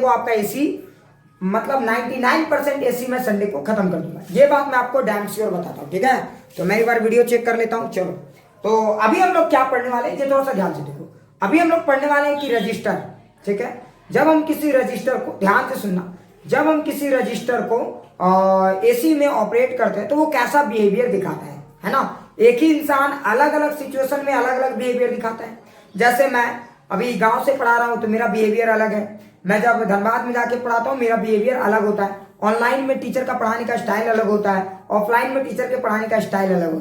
को आपका एसी मतलब 99% एसी मैं संडे को खत्म कर दूंगा। ये बात मैं आपको डैम श्योर बताता हूँ, ठीक है। तो मैं एक बार वीडियो चेक कर लेता हूँ। चलो, तो अभी हम लोग क्या पढ़ने वाले हैं, ये थोड़ा सा ध्यान से देखो। अभी हम लोग पढ़ने वाले हैं कि रजिस्टर, ठीक है। जब हम किसी रजिस्टर को, ध्यान से सुनना, जब हम किसी रजिस्टर को एसी में ऑपरेट करते हैं तो वो कैसा बिहेवियर दिखाता है ना। एक ही इंसान अलग अलग सिचुएशन में अलग अलग बिहेवियर दिखाता है। जैसे मैं अभी गांव से पढ़ा रहा हूं तो मेरा बिहेवियर अलग है, मैं जब धनबाद में जाके पढ़ाता हूँ मेरा बिहेवियर अलग होता है, ऑनलाइन में टीचर का पढ़ाने का स्टाइल अलग होता है, ऑफलाइन में टीचर के पढ़ाने का स्टाइल अलग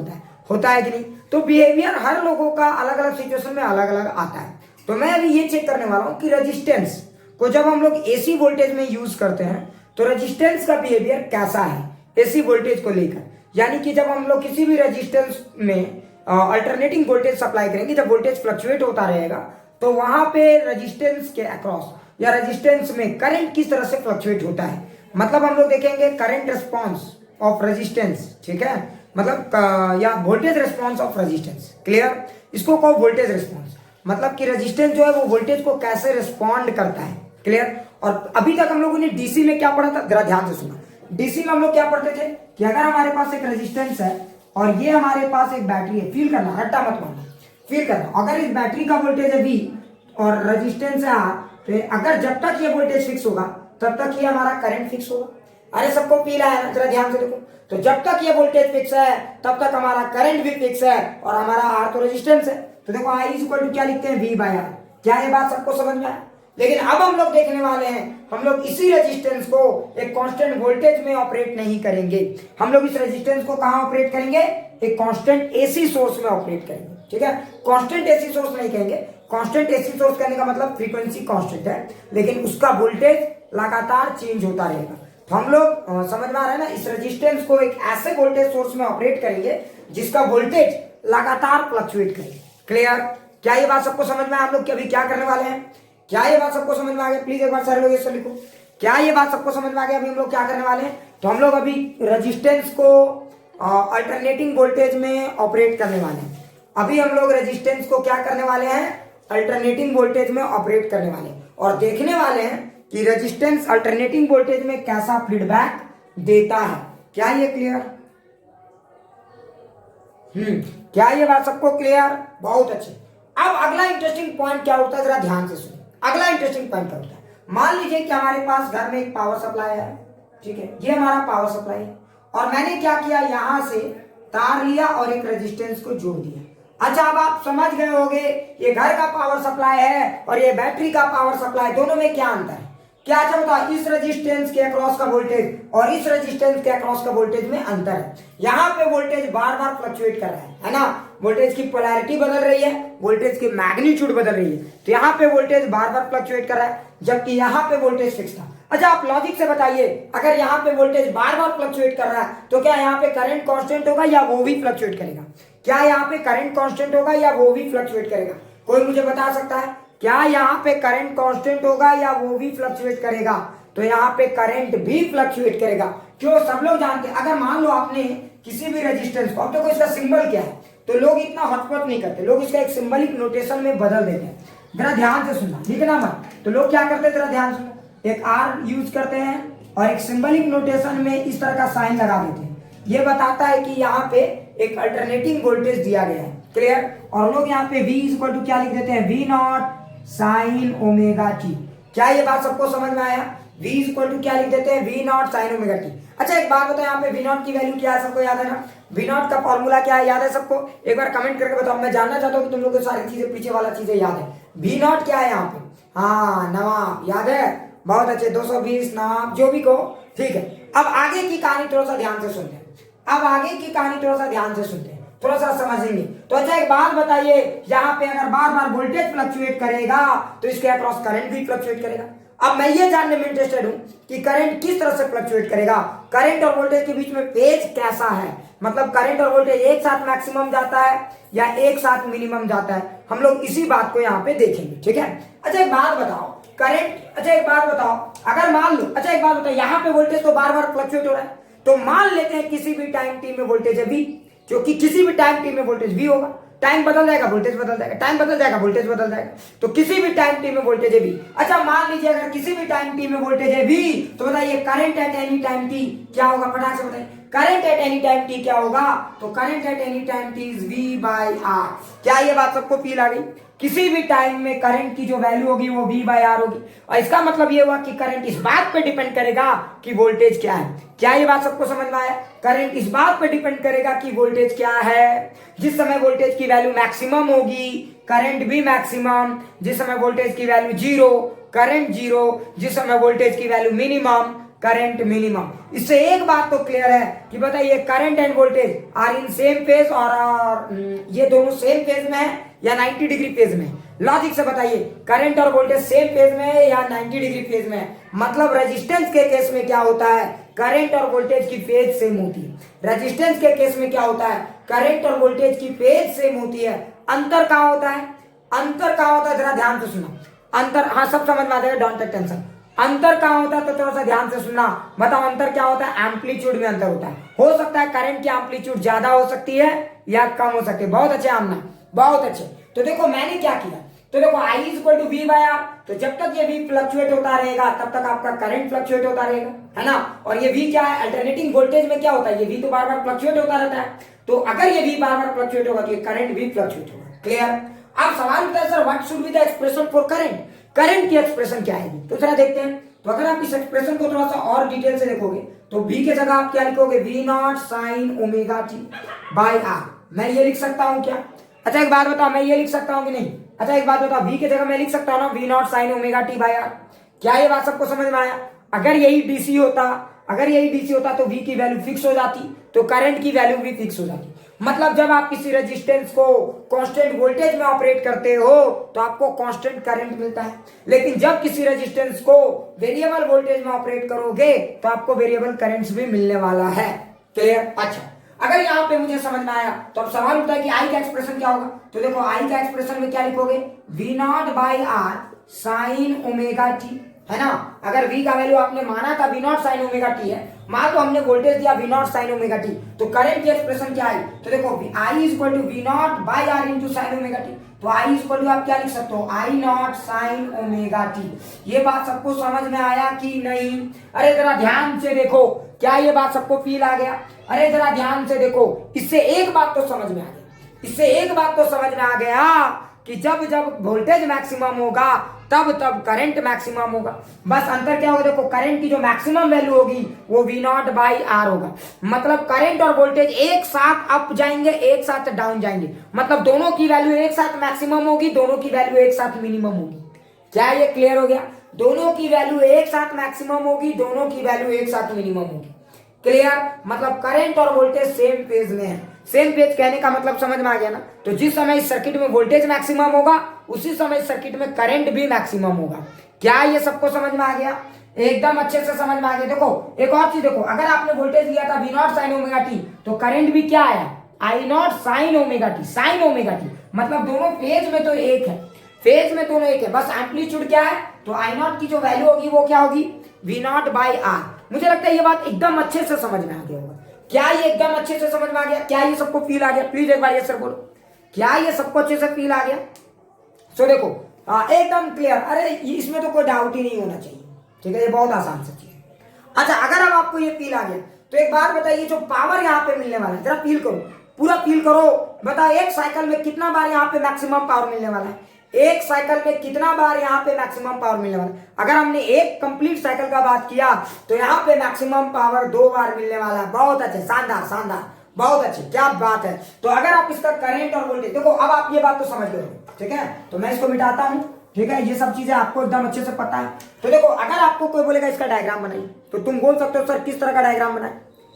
होता है कि नहीं। तो बिहेवियर हर लोगों का अलग अलग सिचुएशन में अलग अलग आता है। तो मैं अभी ये चेक करने वाला हूँ कि रेजिस्टेंस को जब हम लोग एसी वोल्टेज में यूज करते हैं तो रेजिस्टेंस का बिहेवियर कैसा है एसी वोल्टेज को लेकर। यानी कि जब हम लोग किसी भी रेजिस्टेंस में अल्टरनेटिंग वोल्टेज सप्लाई करेंगे, जब वोल्टेज फ्लक्चुएट होता रहेगा तो वहां पे रेजिस्टेंस के अक्रॉस या रेजिस्टेंस में करंट किस तरह से फ्लक्चुएट होता है। मतलब हम लोग देखेंगे करंट रिस्पॉन्स ऑफ रेजिस्टेंस, ठीक है, मतलब या voltage response of resistance. Clear, इसको कहो वोल्टेज रिस्पॉन्स, मतलब कि रेजिस्टेंस जो है वो वोल्टेज को कैसे रिस्पॉन्ड करता है। क्लियर। और अभी तक हम लोगों ने डीसी में क्या पढ़ा था, जरा ध्यान से सुना। डीसी में हम लोग क्या पढ़ते थे कि अगर हमारे पास एक रेजिस्टेंस है और ये हमारे पास एक बैटरी है, फील करना, रट्टा मत मारना, फील करना। अगर इस बैटरी का वोल्टेज है V और रेजिस्टेंस है R, तो अगर जब तक ये वोल्टेज फिक्स होगा तब तक ये हमारा करंट फिक्स होगा। अरे सबको फील आया ना, जरा ध्यान से देखो। तो जब तक ये वोल्टेज फिक्स है तब तक हमारा करंट भी फिक्स है और हमारा R तो रेजिस्टेंस है। तो देखो I इक्वल टू क्या लिखते हैं, V/R। क्या ये बात सबको समझ में आया। लेकिन अब हम लोग देखने वाले हैं, हम लोग इसी रेजिस्टेंस को एक कांस्टेंट वोल्टेज में ऑपरेट नहीं करेंगे, हम लोग इस रेजिस्टेंस को कहां ऑपरेट करेंगे, एक कांस्टेंट एसी सोर्स में ऑपरेट करेंगे, ठीक है। कांस्टेंट एसी सोर्स नहीं कहेंगे, कांस्टेंट एसी सोर्स कहने का मतलब फ्रीक्वेंसी कांस्टेंट है लेकिन उसका वोल्टेज लगातार चेंज होता रहेगा। तो हम लोग समझ में आ रहा है ना, इस रेजिस्टेंस को एक ऐसे वोल्टेज सोर्स में ऑपरेट करेंगे जिसका वोल्टेज लगातार फ्लक्चुएट करे। क्लियर, क्या ये बात सबको समझ में आया। हम लोग अभी क्या करने वाले हैं, क्या ये बात सबको समझ में आ गया, प्लीज एक बार सारे लोग ये लिखो, क्या ये बात सबको समझ में आ गया। अभी हम लोग क्या करने वाले हैं, तो हम लोग अभी रेजिस्टेंस को अल्टरनेटिंग वोल्टेज में ऑपरेट करने वाले हैं। अभी हम लोग रेजिस्टेंस को क्या करने वाले हैं, अल्टरनेटिंग वोल्टेज में ऑपरेट करने वाले हैं और देखने वाले हैं कि रेजिस्टेंस अल्टरनेटिंग वोल्टेज में कैसा फीडबैक देता है। क्या ये क्लियर, क्या ये बात सबको क्लियर, बहुत अच्छे। अब अगला इंटरेस्टिंग पॉइंट क्या होता है, जरा ध्यान से सुनो। अगला इंटरेस्टिंग पॉइंट क्या होता है, मान लीजिए कि हमारे पास घर में एक पावर सप्लाई है, ठीक है, ये हमारा पावर सप्लाई है और मैंने क्या किया, यहां से तार लिया और एक रेजिस्टेंस को जोड़ दिया। अच्छा, अब आप समझ गए होंगे ये घर का पावर सप्लाई है और ये बैटरी का पावर सप्लाई, दोनों में क्या अंतर है। क्या अच्छा बताओ, इस रेजिस्टेंस के अक्रॉस का वोल्टेज और इस रेजिस्टेंस के अक्रॉस का वोल्टेज में अंतर है। यहाँ पे वोल्टेज बार बार फ्लक्चुएट कर रहा है ना, वोल्टेज की पोलैरिटी बदल रही है, वोल्टेज की मैग्नीट्यूड बदल रही है। तो यहाँ पे वोल्टेज बार बार फ्लक्चुएट कर रहा है जबकि यहाँ पे वोल्टेज फिक्स था। अच्छा, आप लॉजिक से बताइए, अगर यहाँ पे वोल्टेज बार बार फ्लक्चुएट कर रहा है तो क्या यहाँ पे करंट कांस्टेंट होगा या वो भी फ्लक्चुएट करेगा। क्या यहाँ पे करंट कांस्टेंट होगा या वो भी फ्लक्चुएट करेगा, कोई मुझे बता सकता है। क्या यहाँ पे करंट कांस्टेंट होगा या वो भी फ्लक्चुएट करेगा, तो यहाँ पे करंट भी फ्लक्चुएट करेगा। क्यों, सब लोग जानते हैं। अगर मान लो आपने किसी भी रेजिस्टेंस को, अब देखो इसका सिंबल क्या है, तो लोग इतना हटपट नहीं करते, लोग इसका एक सिंबलिक नोटेशन में बदल देते हैं। जरा ध्यान से सुनना, लिखना मत। तो लोग क्या करते हैं, जरा ध्यान सुनो, एक आर यूज करते हैं और एक सिंबलिक नोटेशन में इस तरह का साइन लगा देते हैं। ये बताता है कि यहाँ पे एक अल्टरनेटिंग वोल्टेज दिया गया है। क्लियर, और लोग यहाँ पे V इक्वल टू क्या लिख देते हैं, V0 साइन ओमेगा टी। क्या ये बात सबको समझ में आया, V इक्वल टू क्या लिख देते हैं, V0 साइन ओमेगा टी। अच्छा, एक बात बताओ, यहाँ पे V0 की वैल्यू क्या है, सबको याद है ना। V0 का फॉर्मूला क्या है, याद है सबको, एक बार कमेंट करके बताओ। मैं जानना चाहता हूँ कि तुम लोग को सारी चीजें, पीछे वाला चीजें याद है। V0 क्या है यहाँ पे, हाँ नवाब, याद है, बहुत अच्छे, 220 नवाब, जो भी कहो, ठीक है। अब आगे की कहानी थोड़ा सा ध्यान से सुनते हैं, अब आगे की कहानी थोड़ा सा ध्यान से सुनते हैं, थोड़ा सा समझेंगे। तो अच्छा, एक बात बताइए, यहाँ पे अगर बार बार वोल्टेज फ्लक्चुएट करेगा तो इसके अक्रॉस करंट भी फ्लक्चुएट करेगा। अब मैं ये जानने में इंटरेस्टेड हूं कि करंट किस तरह से फ्लक्चुएट करेगा, करंट और वोल्टेज के बीच में फेज कैसा है, मतलब करंट और वोल्टेज एक साथ मैक्सिमम जाता है या एक साथ मिनिमम जाता है। हम लोग इसी बात को यहाँ पे देखेंगे, ठीक है। अच्छा, एक बात बताओ, करंट, अच्छा एक बात बताओ, अगर मान लो, अच्छा एक बात बताओ, यहाँ पे वोल्टेज तो बार बार फ्लक्चुएट हो रहा है, तो मान लेते हैं किसी भी टाइम टी में वोल्टेज है V, क्योंकि किसी भी टाइम टी में वोल्टेज V होगा, टाइम बदल जाएगा वोल्टेज बदल जाएगा, टाइम बदल जाएगा वोल्टेज बदल जाएगा। तो किसी भी टाइम टी में वोल्टेज है वी। अच्छा मान लीजिए अगर किसी भी टाइम टी में वोल्टेज है वी, तो बताइए current at any time t क्या होगा, फटाक से बताइए current at any time t क्या होगा। तो current at any time t is V by R. क्या ये बात सबको फील आ गई? किसी भी टाइम में करंट की जो वैल्यू होगी वो V बाई आर होगी। और इसका मतलब ये हुआ कि करंट इस बात पे डिपेंड करेगा कि वोल्टेज क्या है। क्या ये बात सबको समझ में आया? करंट इस बात पे डिपेंड करेगा कि वोल्टेज क्या है। जिस समय वोल्टेज की वैल्यू मैक्सिमम होगी करंट भी मैक्सिमम, जिस समय वोल्टेज की वैल्यू जीरो करंट जीरो, जिस समय वोल्टेज की वैल्यू मिनिमम करंट मिनिमम। इससे एक बात तो क्लियर है कि बताइए current and voltage are in same phase और ये दोनों सेम फेज में है या 90 डिग्री फेज में? लॉजिक से बताइए करंट और वोल्टेज सेम फेज में है या 90 डिग्री फेज में है? मतलब रेजिस्टेंस के केस में क्या होता है, करंट और वोल्टेज की फेज सेम होती है। रेजिस्टेंस के केस में क्या होता है, करंट और वोल्टेज की फेज सेम होती है। अंतर कहां होता है? अंतर कहां होता है जरा ध्यान से सुनो। अंतर, हाँ सब समझ में आ जाएगा, डोंट टेक टेंशन। अंतर कहां होता है तो थोड़ा सा ध्यान से सुनना। बताओ अंतर क्या होता है? एम्पलीट्यूड में अंतर होता है। हो सकता है करंट की एम्पलीट्यूड ज्यादा हो सकती है या कम हो सकती है। बहुत अच्छे आमना, बहुत अच्छे। तो देखो मैंने क्या किया, तो देखो I is equal to V by R. तो जब तक ये V फ्लक्चुएट होता रहेगा तब तक आपका करंट फ्लक्चुएट होता रहेगा, है ना। और ये V क्या है, अल्टरनेटिंग वोल्टेज में क्या होता है, ये V तो बार बार फ्लक्चुएट होता रहता है। तो अगर ये V बार बार फ्लक्चुएट होगा तो ये करंट भी फ्लक्चुएट होगा। क्लियर? अब सवाल उठता है sir what should be the expression for current, current की एक्सप्रेशन क्या आएगी? तो जरा देखते हैं। तो अगर आप इस एक्सप्रेशन को थोड़ा सा और डिटेल से देखोगे तो V के जगह आप क्या लिखोगे, V not sine omega t by R. मैं ये लिख सकता हूं क्या? अच्छा एक बात बताओ, मैं ये लिख सकता हूं कि नहीं? अच्छा एक बात बताओ, V के जगह मैं लिख सकता हूं ना V not sine omega t by R. क्या ये बात सबको समझ में आया? अगर यही डीसी होता, अगर यही डीसी होता तो V की वैल्यू फिक्स हो जाती, तो करंट की वैल्यू भी फिक्स हो जाती। मतलब जब आप किसी रेजिस्टेंस को कांस्टेंट वोल्टेज में ऑपरेट करते हो तो आपको कांस्टेंट करंट मिलता है, लेकिन जब किसी रेजिस्टेंस को वेरिएबल वोल्टेज में ऑपरेट करोगे तो आपको वेरिएबल करंट्स भी मिलने वाला है। क्लियर? अच्छा अगर यहाँ पे मुझे समझ में आया तो अब सवाल उठता है कि आई का एक्सप्रेशन क्या होगा। तो देखो आई का एक्सप्रेशन में क्या लिखोगे, V not by R sine omega t, है ना। अगर V का वैल्यू आपने माना था V not sine omega t है, मान तो हमने वोल्टेज दिया V not sine omega t, तो करंट की एक्सप्रेशन क्या है? तो देखो I is equal to V not by R into sine omega t. तो I इज इक्वल टू आप क्या लिख सकते हो, I not sine omega t. ये बात सबको समझ में आया कि नहीं? अरे जरा ध्यान से देखो, क्या ये बात सबको फील आ गया? अरे जरा ध्यान से देखो, इससे एक बात तो समझ में आ गया, इससे एक बात तो समझ में आ गया कि जब जब वोल्टेज मैक्सिमम होगा तब तब करंट मैक्सिमम होगा। बस अंतर क्या होगा, देखो करंट की जो मैक्सिमम वैल्यू होगी वो V नॉट बाई आर होगा। मतलब करंट और वोल्टेज एक साथ अप जाएंगे, एक साथ डाउन जाएंगे। मतलब दोनों की वैल्यू एक साथ मैक्सिमम होगी, दोनों की वैल्यू एक साथ मिनिमम होगी। क्या ये क्लियर हो गया? दोनों की वैल्यू एक साथ मैक्सिमम होगी, दोनों की वैल्यू एक साथ मिनिमम होगी। क्लियर? मतलब करंट और वोल्टेज सेम फेज में है। सेम फेज कहने का मतलब समझ में आ गया ना। तो जिस समय इस सर्किट में वोल्टेज मैक्सिमम होगा उसी समय इस सर्किट में करंट भी मैक्सिमम होगा। क्या ये सबको समझ में आ गया? एकदम अच्छे से समझ में आ गया। देखो एक और चीज देखो, अगर आपने वोल्टेज लिया था V not sine omega t, तो करंट भी क्या आया, I not sine omega T, sign omega T. मतलब दोनों फेज में तो एक है, फेज में दोनों एक है, बस एम्पलीट्यूड क्या है, तो I नॉट की जो वैल्यू होगी वो क्या होगी, V नॉट बाई आर। मुझे लगता है ये बात एकदम अच्छे से समझ में आ गया होगा। क्या ये एकदम अच्छे से समझ में आ गया? क्या ये सबको फील आ गया? प्लीज एक बार ये सर बोलो, क्या ये सबको अच्छे से फील आ गया? सो देखो एकदम क्लियर। अरे इसमें तो कोई डाउट ही नहीं होना चाहिए, ठीक है, ये बहुत आसान सी चीज है। अच्छा अगर अब आपको ये फील आ गया तो एक बात बताइए, जो पावर यहाँ पे मिलने वाला है जरा फील करो, पूरा फील करो। बताओ एक साइकिल में कितना बार यहाँ पे मैक्सिमम पावर मिलने वाला है? एक साइकिल में कितना बार यहाँ पे मैक्सिमम पावर मिलने वाला है? अगर हमने एक कंप्लीट साइकिल का बात किया तो यहाँ पे मैक्सिमम पावर 2 बार मिलने वाला है। बहुत अच्छे, शानदार शानदार, बहुत अच्छे, क्या बात है। तो अगर आप इसका करंट और वोल्टेज देखो, अब आप ये बात तो समझ गए, ठीक है। तो मैं इसको मिटाता हूं, ठीक है, ये सब चीजें आपको एकदम अच्छे से पता है। तो देखो अगर आपको कोई बोलेगा इसका डायग्राम बनाइए तो तुम बोल सकते हो सर किस तरह का डायग्राम बनाए,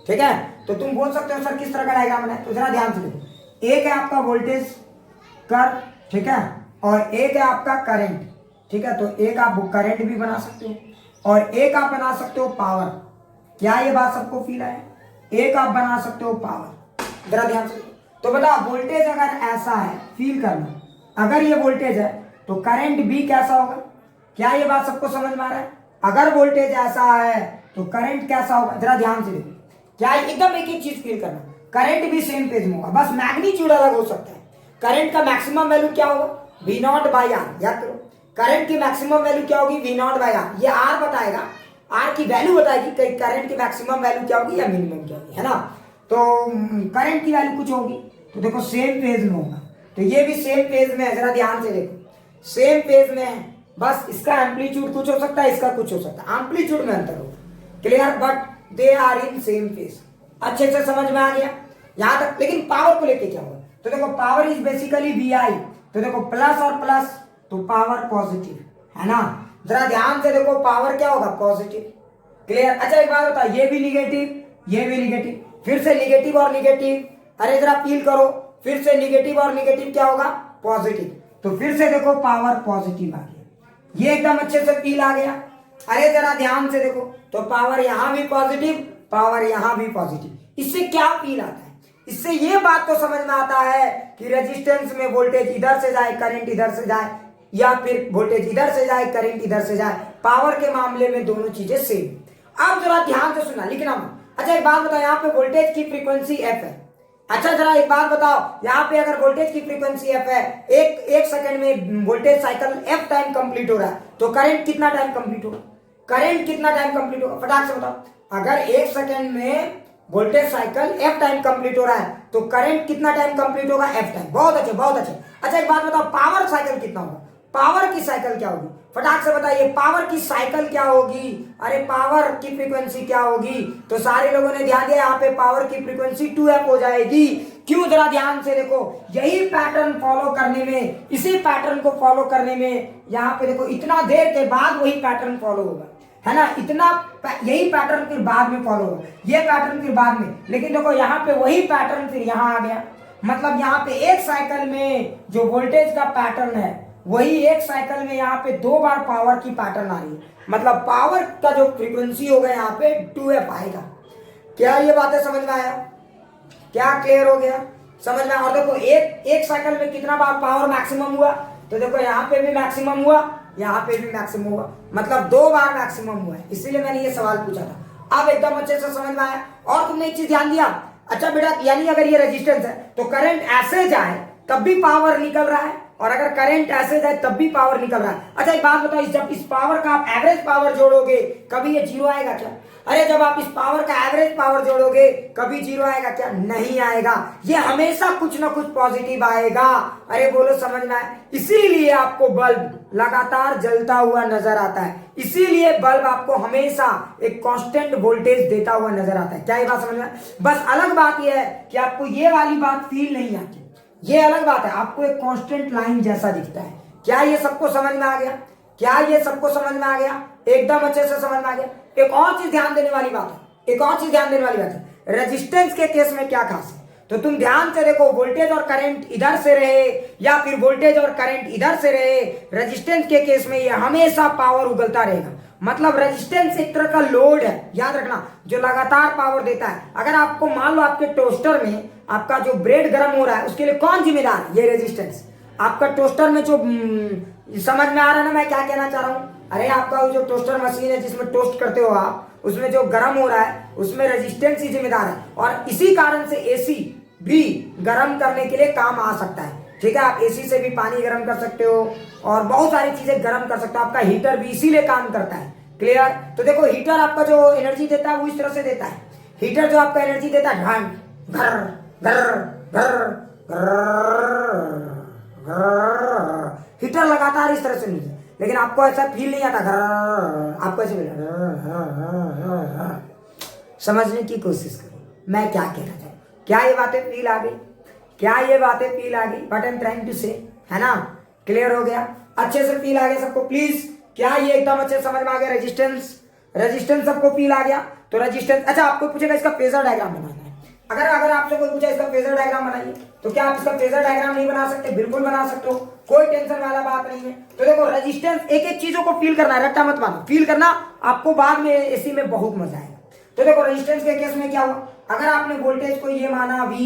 ठीक है। तो तुम बोल सकते हो सर किस तरह का डायग्राम बनाए। तो जरा ध्यान से देखो, एक है आपका वोल्टेज कर्व, ठीक है, और एक है आपका करंट, ठीक है। तो एक आप करंट भी बना सकते हो और एक आप बना सकते हो पावर। क्या ये बात सबको फील आया? एक आप बना सकते हो पावर, जरा ध्यान से। तो बताओ वोल्टेज अगर ऐसा है, फील करना, अगर ये वोल्टेज है तो करंट भी कैसा होगा? क्या ये बात सबको समझ में आ रहा है? अगर वोल्टेज ऐसा है तो करंट कैसा होगा? जरा ध्यान से देखो, क्या एकदम एक ही चीज फील करना, करंट भी सेम पेज में होगा, बस मैग्नीट्यूड अलग हो सकता है। करंट का मैक्सिमम वैल्यू क्या होगा, वी नॉट बाई आर, याद करो करंट की मैक्सिमम वैल्यू क्या होगी, वी नॉट बाई आर। ये आर बताएगा, आर की वैल्यू बताएगी कि करंट की मैक्सिमम वैल्यू क्या होगी या मिनिमम क्या होगी, है ना। तो करंट की वैल्यू कुछ होगी, तो देखो सेम फेज में होगा, तो ये भी सेम फेज में है, जरा ध्यान से देखो सेम फेज में है, बस इसका एम्पलीट्यूड कुछ हो सकता है, इसका कुछ हो सकता है, एम्पलीट्यूड में अंतर होगा, clear, but they are in same phase. अच्छे से समझ में आ गया यहां तक। लेकिन पावर को लेके क्या होगा, तो देखो पावर इज बेसिकली वी आई, तो देखो प्लस और प्लस तो पावर पॉजिटिव, है ना। जरा ध्यान से देखो पावर क्या होगा, पॉजिटिव, क्लियर। अच्छा एक बात होता है, ये भी निगेटिव, ये भी निगेटिव, फिर से निगेटिव और निगेटिव, अरे जरा फील करो, फिर से निगेटिव और निगेटिव क्या होगा, पॉजिटिव, तो फिर से देखो पावर पॉजिटिव आ गया, ये एकदम अच्छे से फील आ गया। अरे जरा ध्यान से देखो, तो पावर यहां भी पॉजिटिव, पावर यहां भी पॉजिटिव, इससे क्या फील आता है, इससे ये बात तो समझ में आता है कि रेजिस्टेंस में वोल्टेज इधर से जाए, करंट इधर से जाए, या फिर वोल्टेज इधर से जाए, करंट इधर से जाए, पावर के मामले में दोनों चीजें सेम। अब जरा ध्यान से सुनना, लिखना मत। अच्छा एक बात बताओ, यहाँ पे वोल्टेज की फ्रीक्वेंसी एफ है। अच्छा जरा एक बात बताओ, यहाँ पे अगर वोल्टेज की फ्रीक्वेंसी एफ है, एक सेकंड में voltage cycle F time complete हो रहा है, तो करंट कितना टाइम कंप्लीट होगा, करंट कितना टाइम कंप्लीट होगा, फटाक से बताओ। अगर एक सेकंड में voltage cycle F time complete हो रहा है, तो करंट कितना टाइम कंप्लीट होगा, एफ टाइम। बहुत अच्छे, बहुत अच्छे। अच्छा एक बात बताओ, पावर साइकिल कितना होगा, पावर की साइकिल क्या होगी, फटाक से बताइए, पावर की साइकिल क्या होगी, अरे पावर की फ्रीक्वेंसी क्या होगी, तो सारे लोगों ने ध्यान दिया, यहाँ पे पावर की फ्रीक्वेंसी 2f हो जाएगी। क्यों, जरा ध्यान से देखो, यही पैटर्न फॉलो करने में, इसी पैटर्न को फॉलो करने में, यहाँ पे देखो इतना देर के बाद वही पैटर्न फॉलो होगा, है ना, इतना यही पैटर्न फिर बाद में फॉलो होगा, ये पैटर्न फिर बाद में, लेकिन देखो यहाँ पे वही पैटर्न फिर यहाँ आ गया, मतलब यहाँ पे एक साइकिल में जो वोल्टेज का पैटर्न है, वही एक साइकिल में यहाँ पे 2 बार पावर की पैटर्न आ रही है, मतलब पावर का जो फ्रीक्वेंसी होगा यहाँ पे 2f आएगा। क्या ये बातें समझ में आया, क्या क्लियर हो गया, समझ में। और देखो एक साइकिल में कितना बार पावर मैक्सिमम हुआ, तो देखो यहाँ पे भी मैक्सिमम हुआ, यहाँ पे भी मैक्सिमम हुआ, मतलब 2 बार मैक्सिमम हुआ है, इसीलिए मैंने ये सवाल पूछा था। अब एकदम अच्छे से समझ में आया। और तुमने एक चीज ध्यान दिया, अच्छा बेटा, यानी अगर ये रेजिस्टेंस है तो करंट ऐसे जाए तब भी पावर निकल रहा है, और अगर करंट ऐसे जाए तब भी पावर निकल रहा है। अच्छा एक बात बताओ, जब इस पावर का आप एवरेज पावर जोड़ोगे, कभी ये जीरो आएगा क्या, अरे जब आप इस पावर का एवरेज पावर जोड़ोगे, कभी जीरो आएगा क्या, नहीं आएगा, ये हमेशा कुछ ना कुछ पॉजिटिव आएगा। अरे बोलो समझ में आए, इसीलिए आपको बल्ब लगातार जलता हुआ नजर आता है, इसीलिए बल्ब आपको हमेशा एक कांस्टेंट वोल्टेज देता हुआ नजर आता है। क्या ये बात समझ में आए। बस अलग बात यह है कि आपको ये वाली बात फील नहीं आती, ये अलग बात है, आपको एक कांस्टेंट लाइन जैसा दिखता है। क्या ये सबको समझ में आ गया, क्या ये सबको समझ में आ गया, एकदम अच्छे से समझ में आ गया। एक और चीज ध्यान देने वाली बात है, एक और चीज ध्यान देने वाली बात है, रेजिस्टेंस के केस में क्या खास है, तो तुम ध्यान से देखो, वोल्टेज और करंट इधर से रहे या फिर वोल्टेज और करंट इधर से रहे, रेजिस्टेंस के केस में ये हमेशा पावर उगलता रहेगा। मतलब रेजिस्टेंस एक तरह का लोड है, याद रखना, जो लगातार पावर देता है। अगर आपको मान लो आपके टोस्टर में आपका जो ब्रेड गर्म हो रहा है, उसके लिए कौन जिम्मेदार है, ये रेजिस्टेंस। आपका टोस्टर में जो समझ में आ रहा है ना मैं क्या कहना चाह रहा हूं, अरे आपका जो टोस्टर मशीन है जिसमें टोस्ट करते हो आप, उसमें जो गर्म हो रहा है उसमें रेजिस्टेंस ही जिम्मेदार है, और इसी कारण से एसी भी गर्म करने के लिए काम आ सकता है। ठीक है, आप एसी से भी पानी गर्म कर सकते हो और बहुत सारी चीजें गर्म कर सकते हो, आपका हीटर भी इसीलिए काम करता है। क्लियर। तो देखो हीटर आपका जो एनर्जी देता है वो इस तरह से देता है, हीटर जो आपका एनर्जी देता है घन घर घर घर हीटर लगातार इस तरह से नहीं है, लेकिन आपको ऐसा फील नहीं आता घर, आपको ऐसे समझने की कोशिश करो मैं क्या कहना चाहूँ। क्या ये बातें फील आ गई, क्या ये बातें फील आ गई, what I am trying to say, है ना। क्लियर हो गया, अच्छे से फील आ गया सबको प्लीज। क्या ये एकदम अच्छे से समझ में आ गया, रेजिस्टेंस सबको फील आ गया। तो रेजिस्टेंस, अच्छा आपको पूछेगा इसका फेजर डायग्राम बनाना है, अगर आपसे कोई पूछा इसका फेजर डायग्राम बनाइए, तो क्या आप इसका फेजर डायग्राम नहीं बना सकते, बिल्कुल बना सकते हो, कोई टेंशन वाला बात नहीं है। तो देखो रेजिस्टेंस, एक एक चीजों को फील करना है, रट्टा मत मानो, फील करना, आपको बाद में एसी में बहुत मजा आएगा। तो देखो रेजिस्टेंस के केस में क्या हुआ, अगर आपने वोल्टेज को ये माना V,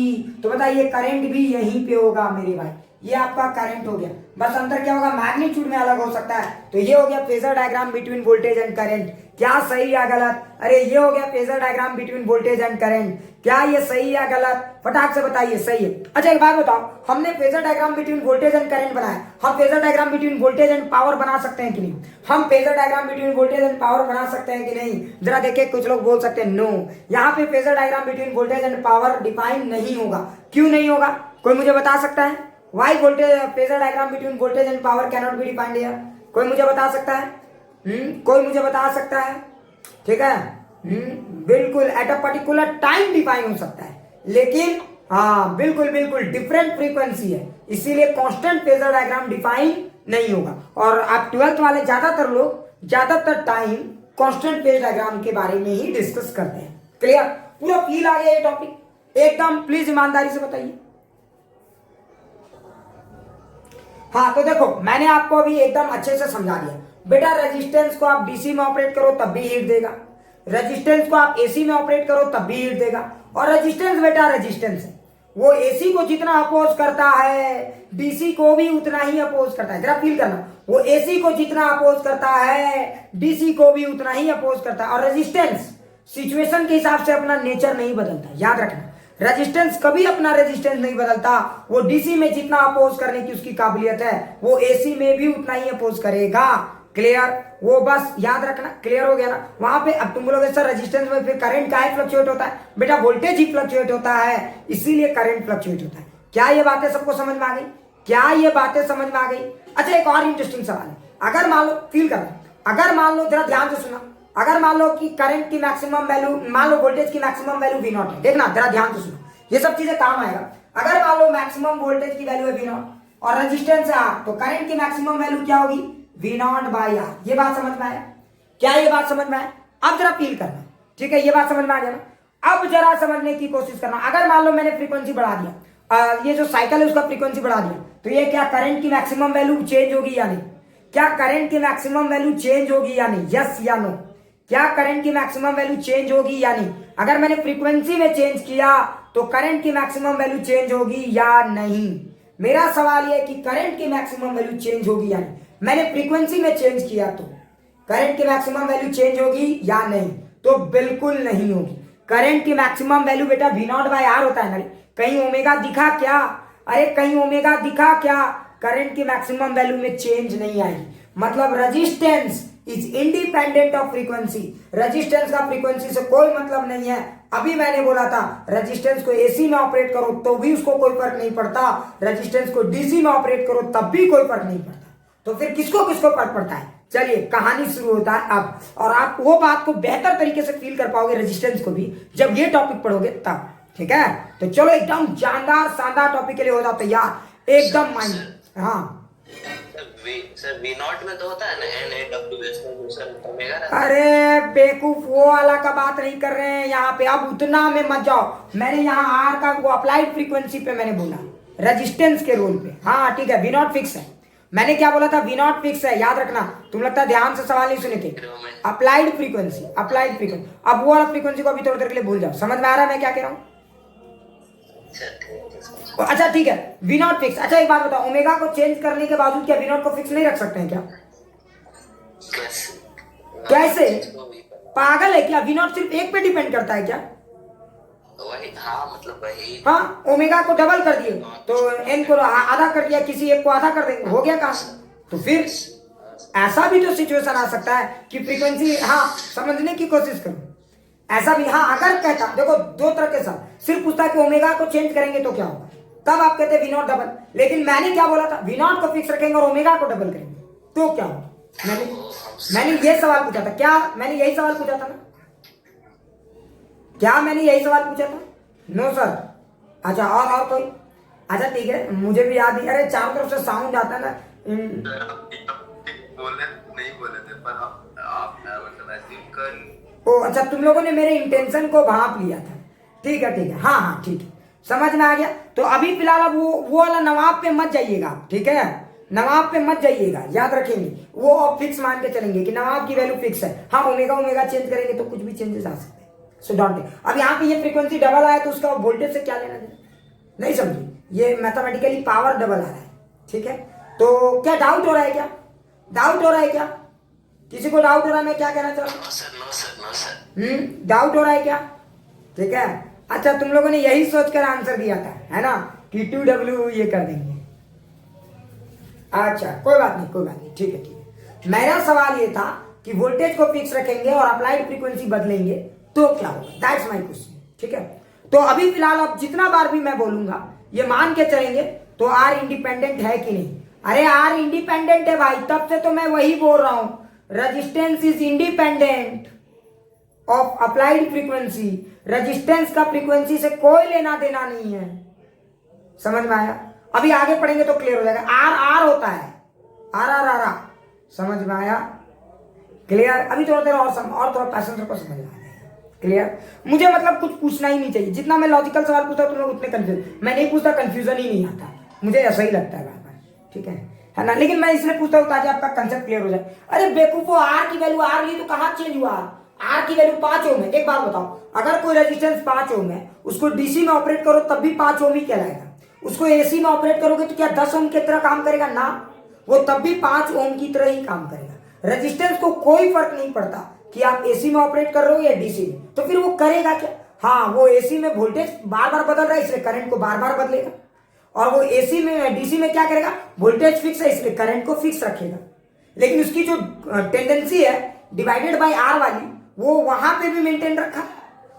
तो बताइए करंट भी यहीं पे होगा मेरे भाई, ये आपका करंट हो गया। बस अंतर क्या होगा, मैग्नीट्यूड में अलग हो सकता है। तो ये हो गया phasor diagram between voltage and current. क्या सही या गलत? अरे ये हो गया phasor diagram between voltage and current. क्या ये सही या गलत? फटाक से बताइए सही है। अच्छा एक बात बताओ, हमने phasor diagram between voltage and current बनाया, हम phasor diagram between voltage and power बना सकते हैं कि नहीं? हम phasor diagram between voltage and power बना सकते हैं कि नहीं? जरा देखिए, कुछ लोग बोल सकते हैं नो, यहाँ पे phasor diagram between voltage and power define नहीं होगा। क्यों नहीं होगा? कोई मुझे बता सकता है? Why voltage phasor diagram between voltage and power can not be defined here? कोई मुझे बता सकता है? कोई मुझे बता सकता है? ठीक है, बिल्कुल at a particular time define हो सकता है, लेकिन हाँ बिल्कुल बिल्कुल डिफरेंट फ्रीक्वेंसी है, इसीलिए कांस्टेंट फेजर डायग्राम डिफाइन नहीं होगा। और आप 12th वाले ज्यादातर लोग ज्यादातर टाइम कांस्टेंट फेज डायग्राम के बारे में ही डिस्कस करते हैं। क्लियर? पूरा फील आ गया ये टॉपिक एकदम? प्लीज ईमानदारी से बताइए। हाँ तो देखो, मैंने आपको अभी एकदम अच्छे से समझा दिया। बेटा रेजिस्टेंस को आप डीसी में ऑपरेट करो तब भी हीट देगा, रेजिस्टेंस को आप एसी में ऑपरेट करो तब भी हीट देगा। और रेजिस्टेंस बेटा रेजिस्टेंस है, वो एसी को जितना अपोज करता है डीसी को भी उतना ही अपोज करता है। जरा फील करना, वो एसी को जितना अपोज करता है डीसी को भी उतना ही अपोज करता है। और रेजिस्टेंस सिचुएशन के हिसाब से अपना नेचर नहीं बदलता, याद रखना। रेजिस्टेंस कभी अपना रेजिस्टेंस नहीं बदलता, वो डीसी में जितना अपोज करने की उसकी काबिलियत है वो एसी में भी उतना ही अपोज करेगा। क्लियर? वो बस याद रखना। क्लियर हो गया ना? वहां पे अब तुम बोलोगे सर रेजिस्टेंस में फिर करंट काहे फ्लक्चुएट होता है? बेटा वोल्टेज ही फ्लक्चुएट होता है, इसीलिए करंट फ्लक्चुएट होता है। क्या ये बातें सबको समझ में आ गई? क्या ये बातें समझ में आ गई? अच्छा एक और इंटरेस्टिंग सवाल है, अगर मान लो फील करना, अगर मान लो जरा ध्यान से सुना, अगर मान लो कि करंट की मैक्सिमम वैल्यू, मान लो वोल्टेज की मैक्सिमम वैल्यू V नॉट है, देखना जरा ध्यान से सुनो, ये सब चीजें काम आएगा। अगर मान लो मैक्सिमम वोल्टेज की वैल्यू है V नॉट और रेजिस्टेंस है R, तो करंट की मैक्सिमम वैल्यू क्या होगी? V not by R। ये बात समझ में आया? क्या ये बात समझ में आया? अब जरा फील करना, ठीक है? ये बात समझ में आ गया ना? अब जरा समझने की कोशिश करना, अगर मान लो मैंने फ्रीक्वेंसी बढ़ा दिया, ये जो साइकिल है उसका फ्रीक्वेंसी बढ़ा दिया, तो ये क्या करंट की मैक्सिमम वैल्यू चेंज होगी या नहीं? क्या करंट की मैक्सिमम वैल्यू चेंज होगी या नहीं? यस या नो? क्या करंट की मैक्सिमम वैल्यू चेंज होगी या नहीं? अगर मैंने फ्रीक्वेंसी में चेंज किया तो करंट की मैक्सिमम वैल्यू चेंज होगी या नहीं? मेरा सवाल यह कि करंट की मैक्सिमम वैल्यू चेंज होगी या नहीं? मैंने फ्रीक्वेंसी में चेंज किया तो करंट की मैक्सिमम वैल्यू चेंज होगी या नहीं? तो बिल्कुल नहीं होगी। करंट की मैक्सिमम वैल्यू बेटा V नॉट बाय R होता है ना। कहीं ओमेगा दिखा क्या? अरे कहीं ओमेगा दिखा क्या? करंट की मैक्सिमम वैल्यू में चेंज नहीं आएगी। मतलब resistance is independent of frequency, resistance का फ्रीक्वेंसी से कोई मतलब नहीं है। अभी मैंने बोला था रेजिस्टेंस को एसी में ऑपरेट करो तो भी उसको कोई फर्क नहीं पड़ता, रेजिस्टेंस को डीसी में ऑपरेट करो तब भी कोई फर्क नहीं पड़ता। तो फिर किसको किसको फर्क पड़ता है? चलिए कहानी शुरू होता है अब, और आप वो बात को बेहतर तरीके से फील कर पाओगे रेजिस्टेंस को भी जब ये टॉपिक पढ़ोगे तब। ठीक है, तो चलो एकदम जानदार शानदार टॉपिक के लिए हो जाओ तैयार एकदम माइंड। हाँ सर V नॉट में तो होता है ना NaWs का सर ओमेगा। अरे बेवकूफ, वो वाला का बात नहीं कर रहे हैं यहाँ पे, अब उतना में मत जाओ। मैंने यहाँ R का वो अप्लाइड फ्रीक्वेंसी पे मैंने बोला, रेजिस्टेंस के रोल पे। हाँ ठीक है, V नॉट फिक्स है। मैंने क्या बोला था? V नॉट फिक्स है, याद रखना। तुम लगता है ध्यान से सवाल नहीं सुने थे। Applied frequency, applied frequency. अब वो वाला फ्रीक्वेंसी को अभी थोड़ी देर के लिए भूल जाओ। समझ में आ रहा है मैं क्या कह रहा हूँ? अच्छा ठीक है, V नॉट फिक्स। अच्छा एक बात बताओ, ओमेगा को चेंज करने के बावजूद क्या V नॉट को फिक्स नहीं रख सकते हैं क्या? कैसे? पागल है क्या? V नॉट सिर्फ एक पे डिपेंड करता है क्या? वही, हाँ मतलब वही। हाँ, ओमेगा को डबल कर दिए तो n को आधा कर दिया, किसी एक को आधा कर देंगे, हो गया काम। तो फिर ऐसा भी तो सिचुएशन आ सकता है कि फ्रीक्वेंसी, हाँ समझने की कोशिश करो, ऐसा भी। हाँ अगर कहता, देखो दो तरह के साथ, सिर्फ पूछता है कि ओमेगा को चेंज करेंगे तो क्या होगा, तब आप कहते हैं V नॉट डबल। लेकिन मैंने क्या बोला था? V नॉट को फिक्स रखेंगे और ओमेगा को डबल करेंगे तो क्या होगा? मैंने ये सवाल पूछा था। क्या मैंने यही सवाल पूछा था ना? क्या मैंने यही सवाल पूछा था? No sir. अच्छा और कोई? अच्छा ठीक है, मुझे भी याद नहीं। अरे चारों तरफ से साउंड आता है ना। बोले थे पर आप मतलब ऐसे कर। ओ अच्छा, तुम लोगों ने मेरे इंटेंशन को भांप लिया था। ठीक है ठीक है, हाँ हाँ ठीक है, समझ में आ गया। तो अभी फिलहाल अब वो वाला नवाब पे मत जाइएगा, ठीक है? नवाब पे मत जाइएगा, याद रखेंगे। वो आप फिक्स मान के चलेंगे कि नवाब की वैल्यू फिक्स है। हाँ ओमेगा चेंज करेंगे तो कुछ भी चेंजेस आ सकते हैं। So don't. अब यहाँ पे ये फ्रीक्वेंसी डबल आया तो उसका वोल्टेज से क्या लेना देना? नहीं समझी? ये मैथमेटिकली पावर डबल आ रहा है, ठीक है? तो क्या डाउट हो रहा है? क्या डाउट हो रहा है? क्या किसी को डाउट हो रहा है मैं क्या कहना चाह रहा हूँ? No sir, no sir, no sir. Doubt हो रहा है क्या? ठीक है, अच्छा तुम लोगों ने यही सोचकर आंसर दिया था, है ना, कि 2W ये कर देंगे। अच्छा कोई बात नहीं, कोई बात नहीं, ठीक है ठीक है। मेरा सवाल ये था कि वोल्टेज को फिक्स रखेंगे और अप्लाइड फ्रीक्वेंसी बदलेंगे तो क्या होगा, दैट्स माय क्वेश्चन। ठीक है, तो अभी फिलहाल अब जितना बार भी मैं बोलूंगा ये मान के चलेंगे तो आर इंडिपेंडेंट है कि नहीं। अरे आर इंडिपेंडेंट है भाई, तब से तो मैं वही बोल रहा हूं, resistance is independent of applied frequency. Resistance का फ्रीक्वेंसी से कोई लेना देना नहीं है, समझ में आया? अभी आगे पढ़ेंगे तो क्लियर हो जाएगा। आर आर होता है, आर आर आर आर, समझ में आया? क्लियर? अभी थोड़ा देर और थोड़ा पैसेंजर को समझ में आ जाएगा। क्लियर? मुझे मतलब कुछ पूछना ही नहीं चाहिए, जितना मैं लॉजिकल सवाल पूछता हूं तुम लोग उतने कंफ्यूज, मैं नहीं पूछता, कंफ्यूजन ही नहीं आता, मुझे ऐसा ही लगता है बार बार। ठीक है ना, लेकिन मैं इसलिए पूछता हूँ ताकि आपका कंसेप्ट क्लियर हो जाए। अरे बेवकूफो, आर की वैल्यू आर ली तो कहाँ चेंज हुआ? आर की वैल्यू 5 ओम है। एक बात बताओ, अगर कोई रेजिस्टेंस 5 ओम है, उसको डीसी में ऑपरेट करो तब भी 5 ओम ही कहलाएगा, उसको एसी में ऑपरेट करोगे तो क्या 10 ओम की तरह काम करेगा? ना, वो तब भी 5 ओम की तरह ही काम करेगा। रेजिस्टेंस को कोई फर्क नहीं पड़ता कि आप एसी में ऑपरेट कर रहे हो या डीसी में, तो फिर वो करेगा क्या? हाँ, वो एसी में वोल्टेज बार बार बदल रहा है इसलिए करंट को बार बार बदलेगा, और वो एसी में डीसी में क्या करेगा, वोल्टेज फिक्स है इसलिए करंट को फिक्स रखेगा। लेकिन उसकी जो टेंडेंसी है डिवाइडेड बाय आर वाली, वो वहां पे भी मेंटेन रखा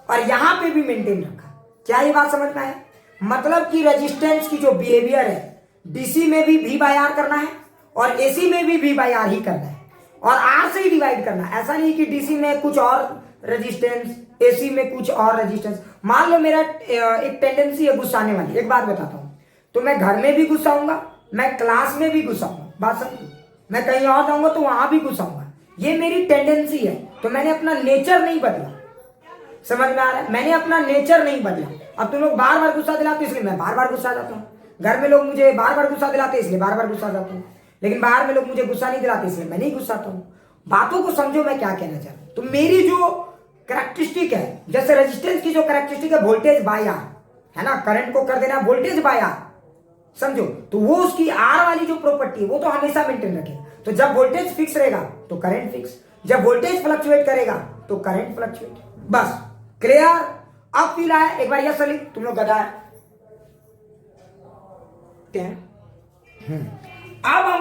और यहां पे भी मेंटेन रखा। क्या ये बात समझ में आया? मतलब कि रेजिस्टेंस की जो बिहेवियर है, डीसी में भी V बाय आर करना है और एसी में भी V बाय आर ही करना है, और आर से ही डिवाइड करना है। ऐसा नहीं कि डीसी में कुछ और रेजिस्टेंस, एसी में कुछ और रेजिस्टेंस। मान लो मेरा एक टेंडेंसी है गुस्साने वाली, एक बात बताता हूं, तो मैं घर में भी गुस्साऊंगा, मैं क्लास में भी गुस्साऊंगा, बात समझो, मैं कहीं और जाऊंगा तो वहां भी गुस्साऊंगा, ये मेरी टेंडेंसी है। तो मैंने अपना नेचर नहीं बदला, समझ में आ रहा है? मैंने अपना नेचर नहीं बदला। अब तुम लोग बार बार गुस्सा दिलाते इसलिए मैं बार बार गुस्सा जाता हूँ, घर में लोग मुझे बार बार गुस्सा दिलाते इसलिए बार बार गुस्सा जाता हूँ, लेकिन बाहर में लोग मुझे गुस्सा नहीं दिलाते इसलिए मैं नहीं गुस्साता हूँ। बातों को समझो मैं क्या कहना चाहता हूँ। तो मेरी जो कैरेक्टरिस्टिक है, जैसे रेजिस्टेंस की जो कैरेक्टरिस्टिक है वोल्टेज बाय आर, है ना, करंट को कर देना वोल्टेज बाय आर, समझो, तो वो उसकी आर वाली जो प्रॉपर्टी है वो तो हमेशा मेंटेन रखेगा। तो जब वोल्टेज फिक्स रहेगा तो करंट फिक्स, जब वोल्टेज फ्लक्चुएट करेगा तो करंट फ्लक्चुएट। बस क्लियर? अब फील आया? एक बार यस अली, तुम लोग गधा है। अब हम